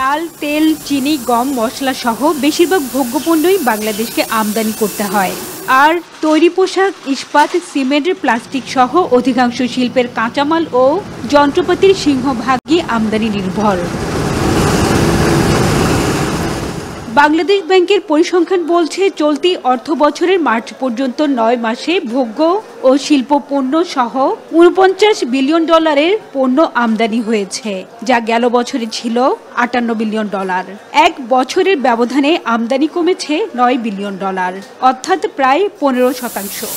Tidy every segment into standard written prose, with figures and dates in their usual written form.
ডাল, তেল, চিনি, গম, মশলা সহ বেশিরভাগ ভোগ্যপণ্যই বাংলাদেশকে আমদানি করতে হয়। আর তৈরি পোশাক, ইস্পাত, সিমেন্ট, প্লাস্টিক সহ অধিকাংশ শিল্পের কাঁচামাল ও যন্ত্রপাতির সিংহভাগই আমদানি নির্ভর। বাংলাদেশ ব্যাংকের পরিসংখ্যান বলছে, চলতি অর্থ বছরের মার্চ পর্যন্ত ৯ মাসে ভোগ্য ও শিল্প পণ্য সহ $৪৯ বিলিয়ন পণ্য আমদানি হয়েছে, যা গেল বছরে ছিল $৫৮ বিলিয়ন। এক বছরের ব্যবধানে আমদানি কমেছে $৯ বিলিয়ন, অর্থাৎ প্রায় 15%।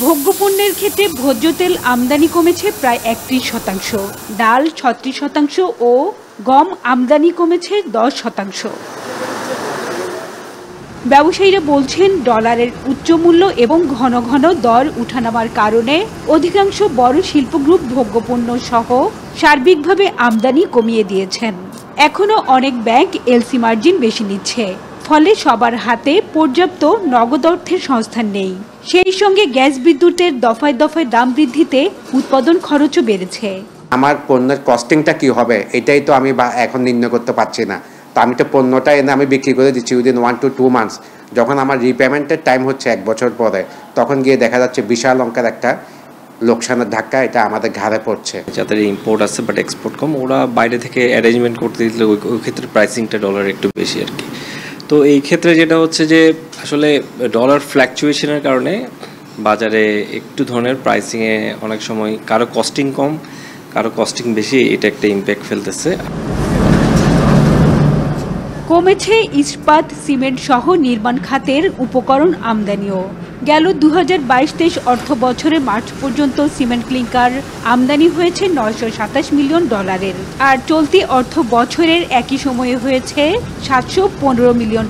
ভোগ্যপণ্যের ক্ষেত্রে ভোজ্য তেল আমদানি কমেছে প্রায় 31%, ডাল 36% ও গম আমদানি কমেছে 10%। ব্যবসায়ীরা বলছেন, ডলারের উচ্চ মূল্য এবং ঘন ঘন দর উঠানামার কারণে অধিকাংশ বড় শিল্প গ্রুপ ভোগ্যপণ্য সহ সার্বিকভাবে আমদানি কমিয়ে দিয়েছেন। এখনও অনেক ব্যাংক এলসি মার্জিন বেশি নিচ্ছে, ফলে সবার হাতে পর্যাপ্ত নগদ অর্থের সংস্থান নেই। সেই সঙ্গে গ্যাস বিদ্যুতের দফায় দফায় দাম বৃদ্ধিতে উৎপাদন খরচও বেড়েছে। আমার পণ্যের কস্টিংটা কি হবে এটাই তো আমি এখন নির্ণয় করতে পারছি না। তো আমি তো পণ্যটা এনে আমি বিক্রি করে দিচ্ছি উইদিন 1 to 2 months। যখন আমার রিপেমেন্টের টাইম হচ্ছে 1 বছর পরে, তখন গিয়ে দেখা যাচ্ছে বিশাল অঙ্কের একটা লোকসানের ধাক্কা এটা আমাদের ঘাড়ে পড়ছে। যাদের ইম্পোর্ট আছে বাট এক্সপোর্ট কম, ওরা বাইরে থেকে অ্যারেঞ্জমেন্ট করতে দিলে ওই ক্ষেত্রে প্রাইসিংটা ডলার একটু বেশি আর কি। তো এই ক্ষেত্রে যেটা হচ্ছে যে আসলে ডলার ফ্ল্যাকচুয়েশনের কারণে বাজারে একটু ধরনের প্রাইসিংয়ে অনেক সময় কারো কস্টিং কম, কারো কস্টিং বেশি, এটা একটা ইম্প্যাক্ট ফেলতেছে। কমেছে ইস্পাত, সিমেন্ট সহ নির্মাণ খাতের উপকরণ আমদানিও। গেল 2022-23 অর্থ বছরে মার্চ পর্যন্ত সিমেন্ট ক্লিংকার আমদানি হয়েছে $927 মিলিয়ন, আর চলতি অর্থ বছরের একই সময়ে হয়েছে $715 মিলিয়ন।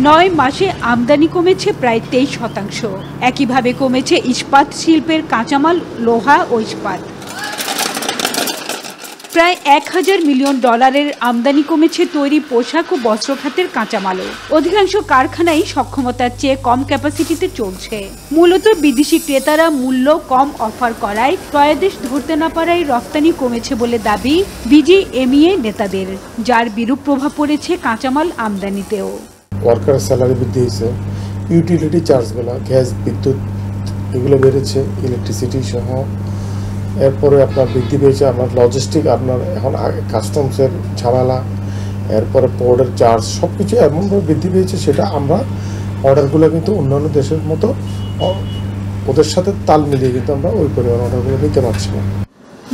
9 মাসে আমদানি কমেছে প্রায় 23%। একইভাবে কমেছে ইস্পাত শিল্পের কাঁচামাল, লোহা ও ইস্পাত। প্রায় $1000 মিলিয়ন আমদানি কমেছে তৈরি পোশাক ও বস্ত্র খাতের কাঁচামালও। অধিকাংশ কারখানাই সক্ষমতার চেয়ে কম ক্যাপাসিটিতে চলছে। মূলত বিদেশি ক্রেতারা মূল্য কম অফার করায় ক্রয়াদেশ ধরতে না পারায় রপ্তানি কমেছে বলে দাবি বিজিএমইএ নেতাদের, যার বিরূপ প্রভাব পড়েছে কাঁচামাল আমদানিতেও। ওয়ার্কার স্যালারি বৃদ্ধি হয়েছে, ইউটিলিটি চার্জগুলো, গ্যাস, বিদ্যুৎ এগুলো বেড়েছে, ইলেকট্রিসিটি সহ। এরপরে আপনার বৃদ্ধি পেয়েছে আপনার লজিস্টিক, আপনার এখন কাস্টমসের ঝামেলা, এরপরে পোর্টের চার্জ, সব কিছু এমনভাবে বৃদ্ধি পেয়েছে সেটা আমরা অর্ডারগুলো কিন্তু অন্যান্য দেশের মতো ওদের সাথে তাল মিলিয়ে কিন্তু আমরা ওই পরিমাণ অর্ডারগুলো নিতে পারছি না।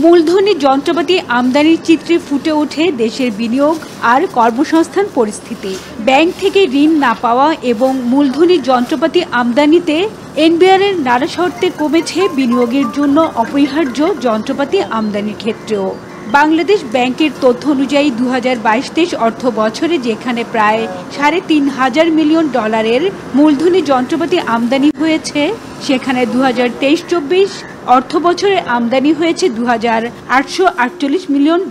মূলধনী যন্ত্রপাতি আমদানির চিত্রে ফুটে ওঠে দেশের বিনিয়োগ আর কর্মসংস্থান পরিস্থিতি। ব্যাংক থেকে ঋণ না পাওয়া এবং মূলধনী যন্ত্রপাতি আমদানিতে এনবিআরের নানা শর্তে কমেছে বিনিয়োগের জন্য অপরিহার্য যন্ত্রপাতি আমদানির ক্ষেত্রেও। বাংলাদেশ ব্যাংকের তথ্য অনুযায়ী 2022-23 অর্থ বছরে যেখানে প্রায় $3.5 মিলিয়ন মূলধনী যন্ত্রপাতি আমদানি হয়েছে, সেখানে 2023-24 অর্থ বছরে আমদানি হয়েছে $2,848 মিলিয়ন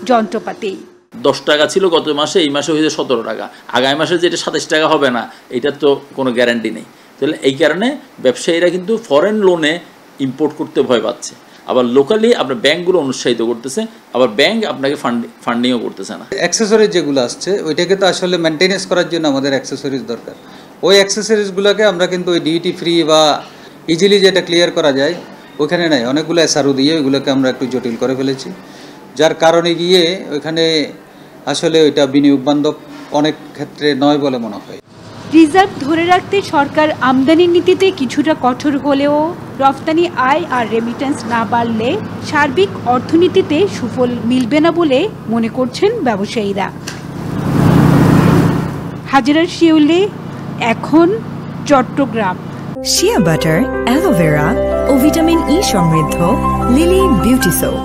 যন্ত্রপাতি। 10 টাকা ছিল গত মাসে, এই মাসে হয়েছে 17 টাকা। আগামী মাসে যেটা 27 টাকা হবে না, এটার তো কোনো গ্যারান্টি নেই। তাহলে এই কারণে ব্যবসায়ীরা কিন্তু ফরেন লোনে ইম্পোর্ট করতে ভয় পাচ্ছে। আবার লোকালি আপনার ব্যাংকগুলো অনুৎসাহিত করতেছে, আবার ব্যাংক আপনাকে ফান্ডিংও করতেছে না। অ্যাক্সেসরিজ যেগুলো আসছে ওইটাকে তো আসলে মেনটেনেন্স করার জন্য আমাদের অ্যাক্সেসরিজ দরকার। ওই অ্যাক্সেসরিজগুলোকে আমরা কিন্তু ওই ডিউটি ফ্রি বা ইজিলি যেটা ক্লিয়ার করা যায় ওইখানে নাই, অনেকগুলো এসআরও দিয়ে ওইগুলোকে আমরা একটু জটিল করে ফেলেছি, যার কারণে গিয়ে ওইখানে আসলে ওইটা বিনিয়োগ বান্ধব অনেক ক্ষেত্রে নয় বলে মনে হয়। রিজার্ভ ধরে রাখতে সরকার আমদানি নীতিতে কিছুটা কঠোর হলেও রফতানি আয় আর রেমিটেন্স না বাড়লে সার্বিক অর্থনীতিতে সুফল মিলবে না বলে মনে করছেন ব্যবসায়ীরা। হাজেরা শিউলি, এখন, চট্টগ্রাম। শিয়া বাটার, অ্যালোভেরা ও ভিটামিন ই সমৃদ্ধ লিলি বিউটি সোপ।